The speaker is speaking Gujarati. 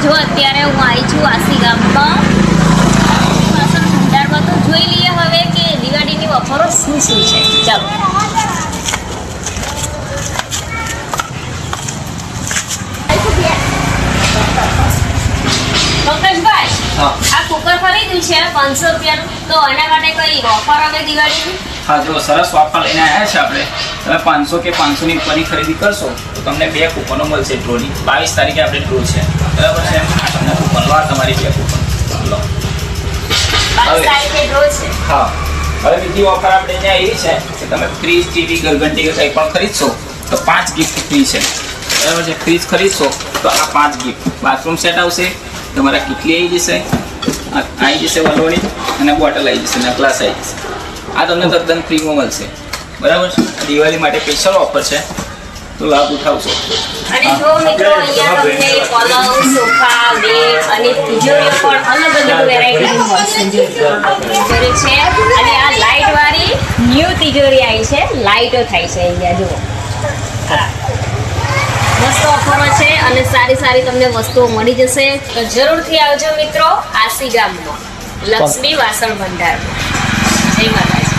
જો અત્યારે હું આવી છું આસી ગામમાં વાસણ ભંડારમાં. તો જોઈ લઈએ હવે કે દિવાળીની ઓફરો શું શું છે. ચાલો. પંકજભાઈ, આ કુકર ખરીદ્યું છે 500 રૂપિયાનું, તો આના માટે કઈ ઓફર આવે દિવાળીની? હા, જો સરસ ઓફર લઈને આવ્યા છે આપણે. તમે 500 કે 500 ની ઉપરની ખરીદી કરશો તો તમને 2 કૂપનો મળશે ડ્રોની. 22 તારીખે આપણે ડ્રો છે, બરાબર છે. આ તમને કૂપન લો, તમારી 2 કૂપન લો. 22 તારીખે ડ્રો છે. હા, હવે બીજી ઓફર આપણે ત્યાં એવી છે કે તમે ફ્રીજ, ટીવી, ઘરઘંટી કે કંઈ પણ ખરીદશો તો 5 ગિફ્ટ ફ્રી છે, બરાબર છે. ફ્રીજ ખરીદશો તો આ 5 ગિફ્ટ. બાથરૂમ સેટ આવશે, તમારા કેટલી આવી જશે વલોણી, અને બોટલ આવી જશે, અને ગ્લાસ આવી જશે. આ તમને તદ્દન ફ્રીમાં મળશે, બરાબર છે. દિવાળી માટે સ્પેશિયલ ઓફર છે, તો લાભ ઉઠાવશો. અને જો મિત્રો અહીંયા તમને પલંગ, સોફા, બેડ અને તિજોરીઓ પણ અલગ અલગ વેરાયટીની મળશે. તિજોરી છે, અને આ લાઇટ વાળી ન્યૂ તિજોરી આવી છે, લાઇટો થાય છે અહીંયા જુઓ. મસ્ત ઓફરો છે અને સારી સારી તમને વસ્તુઓ મળી જશે. તો જરૂરથી આવજો મિત્રો આસી ગામમાં લક્ષ્મી વાસણ ભંડારમાં. જય માતાજી.